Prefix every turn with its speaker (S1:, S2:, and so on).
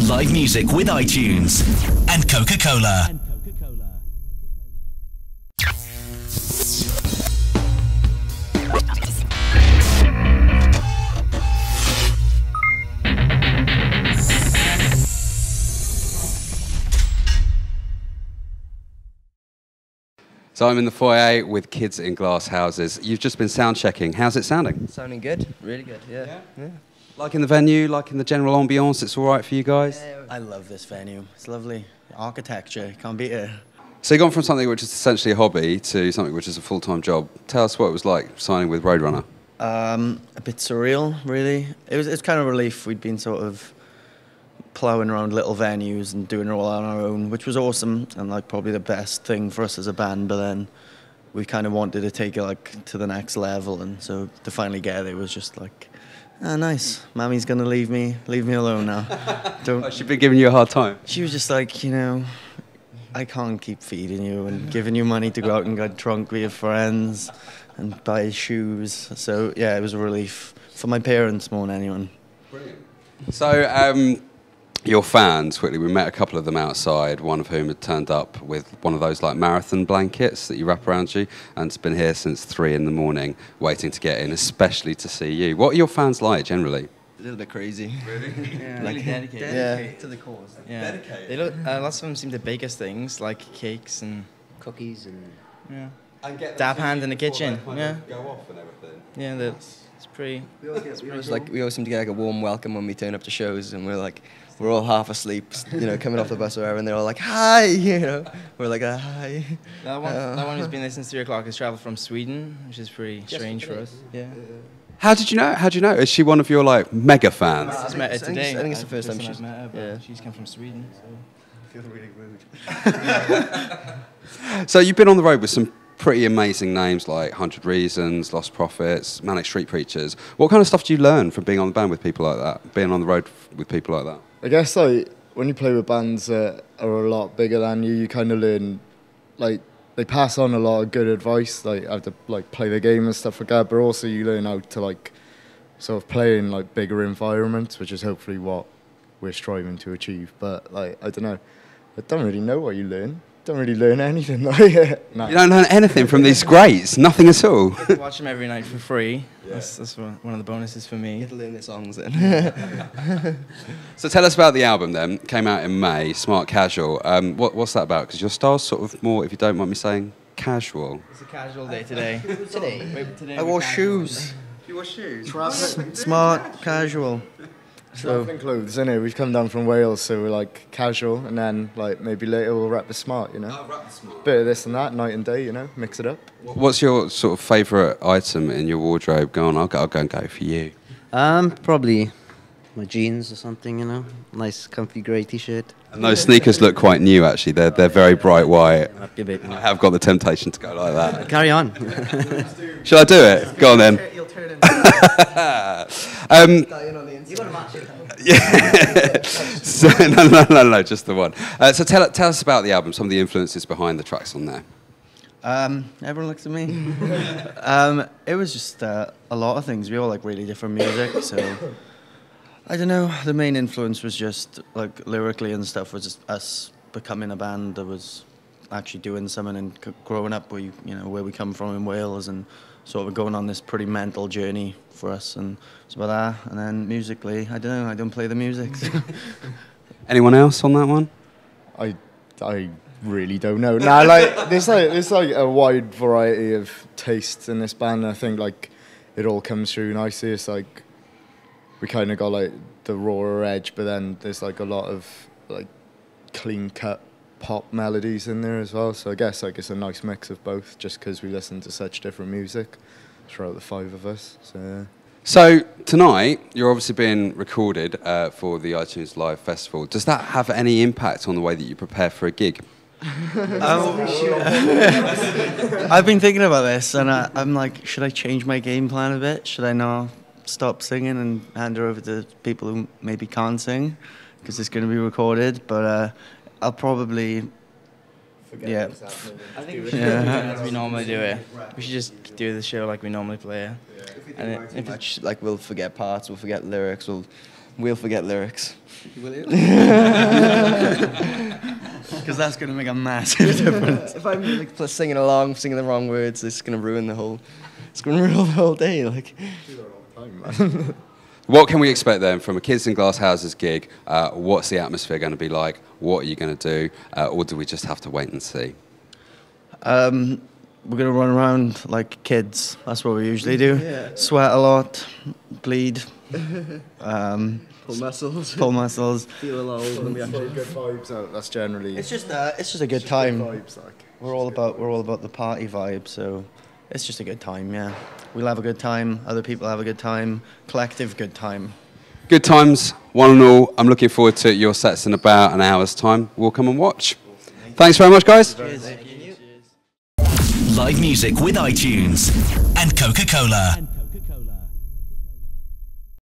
S1: live music with iTunes and Coca-Cola.
S2: So I'm in the foyer with kids in glass houses. You've just been sound checking. How's it sounding?
S3: Sounding good, really good, yeah.
S2: Like in the venue, like in the general ambience, it's all right for you guys?
S3: I love this venue. It's lovely. Architecture, can't beat it.
S2: So you've gone from something which is essentially a hobby to something which is a full-time job. Tell us what it was like signing with Roadrunner.
S3: A bit surreal, really. It's kind of relief. We'd been sort of ploughing around little venues and doing it all on our own, which was awesome and like probably the best thing for us as a band. But then we kind of wanted to take it like to the next level, and so to finally get it was just like, ah, nice. Mammy's gonna leave me alone now.
S2: Oh, she's been giving you a hard time.
S3: She was just like, you know, I can't keep feeding you and giving you money to go out and get drunk with your friends and buy shoes. So yeah, it was a relief for my parents more than anyone.
S2: Brilliant. So your fans, quickly, we met a couple of them outside, one of whom had turned up with one of those like marathon blankets that you wrap around you, and has been here since 3 in the morning waiting to get in, especially to see you. What are your fans like generally?
S4: A little bit crazy.
S3: Really?
S4: Yeah,
S3: like
S4: really dedicated.
S3: Yeah, to the cause.
S4: Yeah.
S2: Dedicated.
S4: They look, lots of them seem to bake us things like cakes and
S5: cookies and
S4: yeah. Dab hand in the kitchen. Yeah.
S2: Go off and everything.
S4: Yeah, it's pretty.
S5: we always seem to get like a warm welcome when we turn up to shows, and we're all half asleep, you know, coming off the bus or whatever, and they're all like, hi, you know. We're like, hi.
S4: That one who's been there since 3 o'clock has travelled from Sweden, which is pretty strange for us. Yeah.
S2: How did you know? How do you know? Is she one of your like mega fans?
S4: I just met her today.
S5: I think it's the first time she's
S4: met her, but
S5: yeah.
S4: she's come from Sweden. So.
S5: I feel really rude.
S2: So you've been on the road with some pretty amazing names like 100 Reasons, Lost Prophets, Manic Street Preachers. What kind of stuff do you learn from being on the band with people like that? Being on the road with people like that?
S6: I guess like when you play with bands that are a lot bigger than you, you kind of learn, like they pass on a lot of good advice, like how to like play the game and stuff like that. But also you learn how to like sort of play in like bigger environments, which is hopefully what we're striving to achieve. But like I don't know, I don't really know what you learn. Don't really learn anything. No.
S2: You don't learn anything from these greats, nothing at all.
S4: Watch them every night for free. Yeah. That's one of the bonuses for me.
S5: You get to learn their songs then.
S2: So tell us about the album then. Came out in May, Smart Casual. What's that about? Because your style's sort of more, if you don't mind me saying, casual.
S4: It's a casual day today. Today
S3: I wore shoes.
S2: You wore shoes?
S3: Smart, casual.
S6: So clothes, innit? We've come down from Wales, so we're like casual, and then like maybe later we'll rap the smart, you know.
S2: Oh, rap the smart.
S6: Bit of this and that, night and day, you know. Mix it up.
S2: What's your sort of favourite item in your wardrobe? Go on, I'll go and go for you.
S5: Probably my jeans or something, you know. Nice comfy grey t-shirt.
S2: And those sneakers look quite new, actually. They're very bright white.
S5: Might be a bit,
S2: I have got the temptation to go like that.
S5: Carry on.
S2: Shall I do it? Go on then.
S3: You'll turn in.
S5: You got a match.
S2: Yeah. So, no, just the one. So tell us about the album, some of the influences behind the tracks on there.
S3: Everyone looks at me. It was just a lot of things. We all like really different music, so I don't know. The main influence was just like lyrically and stuff was just us becoming a band that was actually doing something and growing up where where we come from in Wales and sort of going on this pretty mental journey for us, and it's about that. And then musically, I don't know. I don't play the music. So.
S2: Anyone else on that one?
S6: I really don't know. Nah, like there's like a wide variety of tastes in this band. And I think like it all comes through nicely. It's like we kind of got like the rawer edge, but then there's like a lot of like clean cut pop melodies in there as well. So I guess like it's a nice mix of both, just because we listen to such different music throughout the 5 of us. So. Yeah.
S2: So tonight, you're obviously being recorded for the iTunes Live Festival. Does that have any impact on the way that you prepare for a gig?
S3: I've been thinking about this, and I'm like, should I change my game plan a bit? Should I not stop singing and hand it over to people who maybe can't sing, because it's going to be recorded? But I'll probably...
S4: I think we should as we normally do it. We should just do the show like we normally play it.
S5: If it's like we'll forget parts, we'll forget lyrics, we'll we'll forget lyrics.
S3: Will you? Because that's going to make a massive difference.
S5: If I'm like singing along, singing the wrong words, it's going to ruin the whole. It's going to ruin the whole day. Like.
S2: What can we expect then from a Kids in Glass Houses gig? What's the atmosphere going to be like? What are you going to do? Or do we just have to wait and see?
S3: We're going to run around like kids. That's what we usually do.
S5: Yeah.
S3: Sweat a lot, bleed,
S5: Pull muscles.
S3: pull muscles.
S5: Feel a lot older than we actually.
S6: Good vibes. That's generally.
S3: It's just a good time.
S6: Vibes, like.
S3: We're all about the party vibe, so it's just a good time. Yeah, we'll have a good time. Other people have a good time. Collective good time.
S2: Good times, one and all. I'm looking forward to your sets in about an hour's time. We'll come and watch. Thanks very much, guys.
S1: Live music with iTunes and Coca-Cola.